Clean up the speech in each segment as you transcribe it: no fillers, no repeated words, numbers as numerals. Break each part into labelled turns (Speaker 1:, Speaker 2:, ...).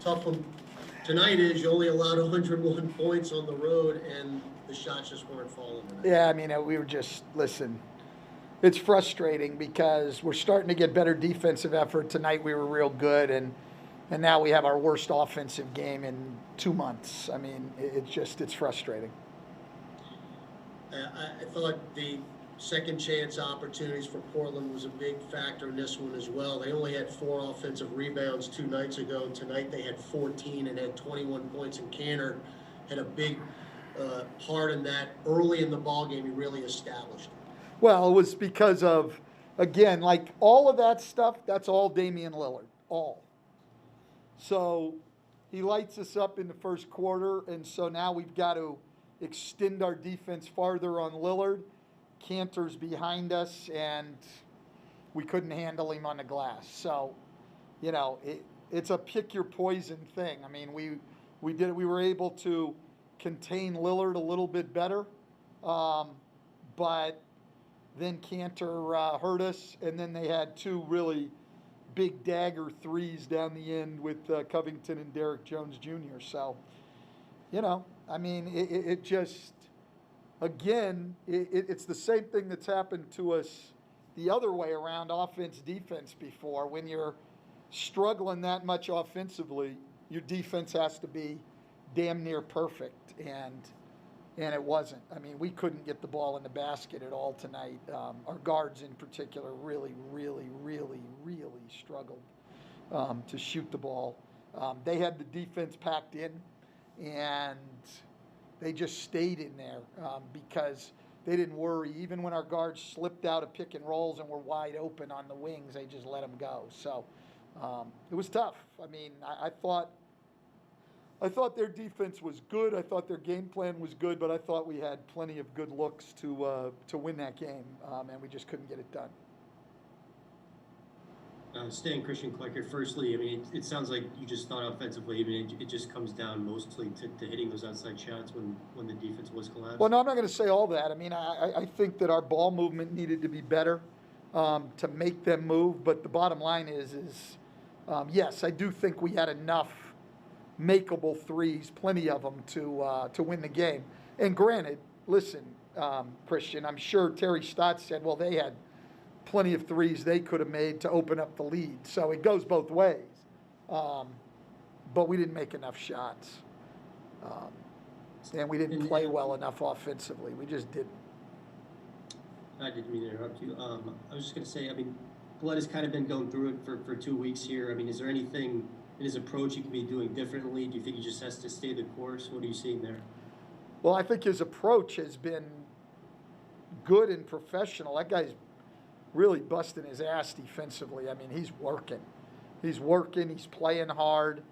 Speaker 1: tough one tonight is you only allowed 101 points on the road, and the shots just weren't falling tonight.
Speaker 2: Yeah, I mean, we were just, listen, it's frustrating because we're starting to get better defensive effort. Tonight we were real good, and now we have our worst offensive game in 2 months. I mean, it's frustrating.
Speaker 1: I thought the second chance opportunities for Portland was a big factor in this one as well. They only had 4 offensive rebounds 2 nights ago. Tonight they had 14 and had 21 points, and Cantor had a big part in that early in the ballgame. He really established it.
Speaker 2: Well, it was because of, again, like all of that stuff, that's all Damian Lillard, all. So he lights us up in the first quarter, and so now we've got to extend our defense farther on Lillard. Cantor's behind us, and we couldn't handle him on the glass. So, it's a pick your poison thing. I mean, we were able to contain Lillard a little bit better, but then Cantor hurt us, and then they had 2 really big dagger threes down the end with Covington and Derrick Jones Jr. So, I mean, it just, again, it's the same thing that's happened to us the other way around, offense, defense before. When you're struggling that much offensively, your defense has to be damn near perfect, and it wasn't. I mean, we couldn't get the ball in the basket at all tonight. Our guards in particular really, really, really, really struggled to shoot the ball. They had the defense packed in, and they just stayed in there because they didn't worry. Even when our guards slipped out of pick and rolls and were wide open on the wings, they just let them go. So it was tough. I mean, I thought their defense was good. I thought their game plan was good, but I thought we had plenty of good looks to win that game, and we just couldn't get it done.
Speaker 3: Stan, Christian Clark here. Firstly, I mean, it sounds like you just thought offensively. I mean, it just comes down mostly to hitting those outside shots when the defense was collapsed.
Speaker 2: Well, no, I'm not going to say all that. I mean, I think that our ball movement needed to be better to make them move. But the bottom line is yes, I do think we had enough makeable threes, plenty of them, to win the game. And granted, listen, Christian, I'm sure Terry Stotts said, well, they had plenty of threes they could have made to open up the lead. So it goes both ways. But we didn't make enough shots. And we didn't play well enough offensively. We just didn't.
Speaker 3: I didn't mean to interrupt you. I was just going to say, I mean, Blood has kind of been going through it for 2 weeks here. I mean, is there anything in his approach he can be doing differently? Do you think he just has to stay the course? What are you seeing there?
Speaker 2: Well, I think his approach has been good and professional. That guy's really busting his ass defensively. I mean, he's working. He's playing hard.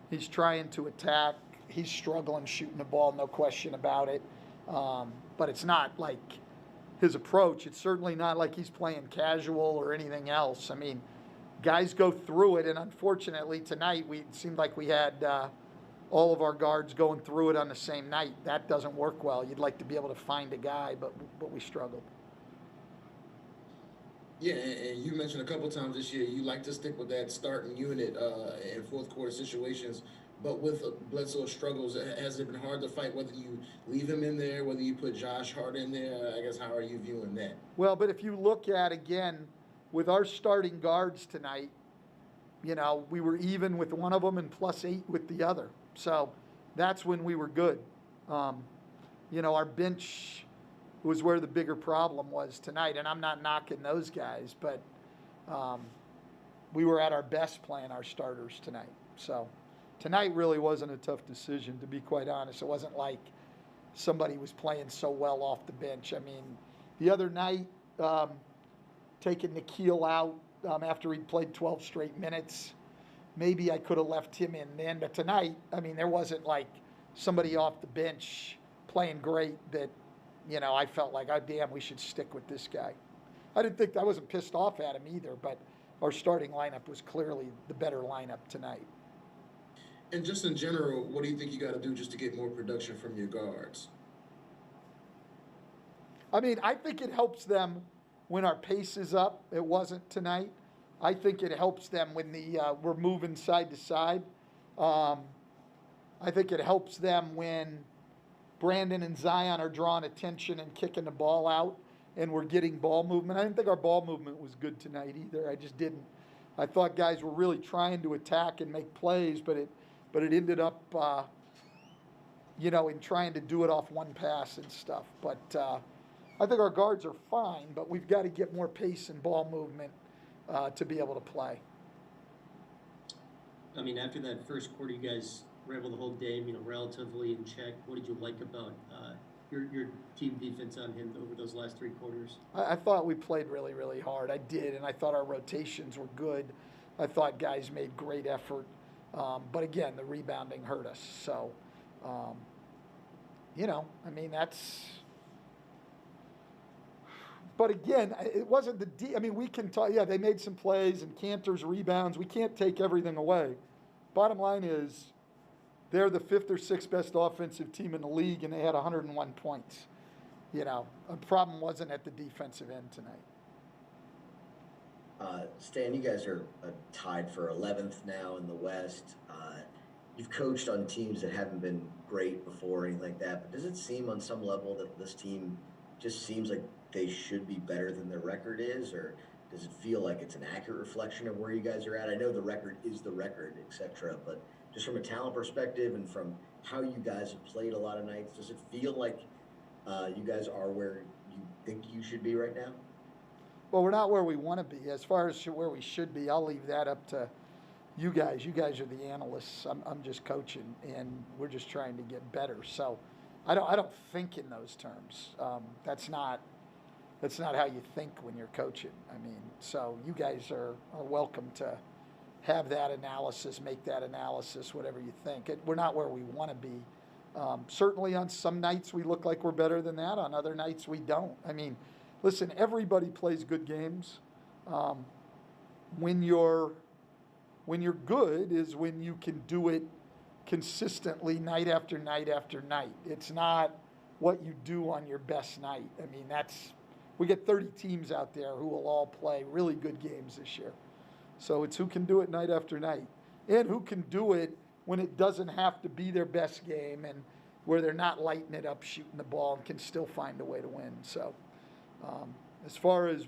Speaker 2: He's trying to attack. He's struggling shooting the ball, no question about it. But it's not like his approach. It's certainly not like he's playing casual or anything else. I mean, guys go through it, and unfortunately tonight it seemed like we had all of our guards going through it on the same night. That doesn't work well. You'd like to be able to find a guy, but we struggled.
Speaker 4: Yeah, and you mentioned a couple times this year you like to stick with that starting unit in fourth quarter situations. But with Bledsoe's struggles, has it been hard to fight whether you leave him in there, whether you put Josh Hart in there? I guess, how are you viewing that?
Speaker 2: Well, but if you look at, again, with our starting guards tonight, we were even with one of them and +8 with the other. So that's when we were good. Our bench was where the bigger problem was tonight. And I'm not knocking those guys, but we were at our best playing our starters tonight. So tonight really wasn't a tough decision, to be quite honest. It wasn't like somebody was playing so well off the bench. I mean, the other night, taking Nikhil out after he'd played 12 straight minutes, maybe I could have left him in then. But tonight, I mean, there wasn't like somebody off the bench playing great that, I felt like, oh, damn, we should stick with this guy. I wasn't pissed off at him either, but our starting lineup was clearly the better lineup tonight.
Speaker 4: And just in general, what do you think you got to do just to get more production from your guards?
Speaker 2: I mean, I think it helps them when our pace is up. It wasn't tonight. I think it helps them when we're moving side to side. I think it helps them when Brandon and Zion are drawing attention and kicking the ball out and we're getting ball movement. I didn't think our ball movement was good tonight either. I just didn't. I thought guys were really trying to attack and make plays, but it ended up, in trying to do it off one pass and stuff. But I think our guards are fine, but we've got to get more pace and ball movement to be able to play.
Speaker 3: I mean, after that first quarter, you guys were able to hold Dame, relatively in check. What did you like about your team defense on him over those last 3 quarters?
Speaker 2: I thought we played really, really hard. I did, and I thought our rotations were good. I thought guys made great effort. But again, the rebounding hurt us. So, that's. But again, it wasn't we can talk. Yeah, they made some plays and Cantor's rebounds. We can't take everything away. Bottom line is, they're the 5th or 6th best offensive team in the league, and they had 101 points. A problem wasn't at the defensive end tonight.
Speaker 5: Stan, you guys are tied for 11th now in the West. You've coached on teams that haven't been great before or anything like that, but does it seem on some level that this team just seems like they should be better than their record is, or does it feel like it's an accurate reflection of where you guys are at? I know the record is the record, etc., but just from a talent perspective and from how you guys have played a lot of nights, does it feel like you guys are where you think you should be right now?
Speaker 2: Well, we're not where we want to be. As far as where we should be, I'll leave that up to you guys. You guys are the analysts. I'm just coaching, and we're just trying to get better. So I don't think in those terms. That's not how you think when you're coaching. So you guys are welcome to have that analysis, make that analysis, whatever you think. We're not where we want to be. Certainly on some nights we look like we're better than that. On other nights we don't. Listen, everybody plays good games. When you're good is when you can do it consistently night after night after night. It's not what you do on your best night. We get 30 teams out there who will all play really good games this year. So it's who can do it night after night and who can do it when it doesn't have to be their best game and where they're not lighting it up, shooting the ball, and can still find a way to win. So as far as,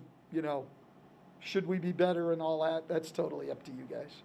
Speaker 2: should we be better and all that, that's totally up to you guys.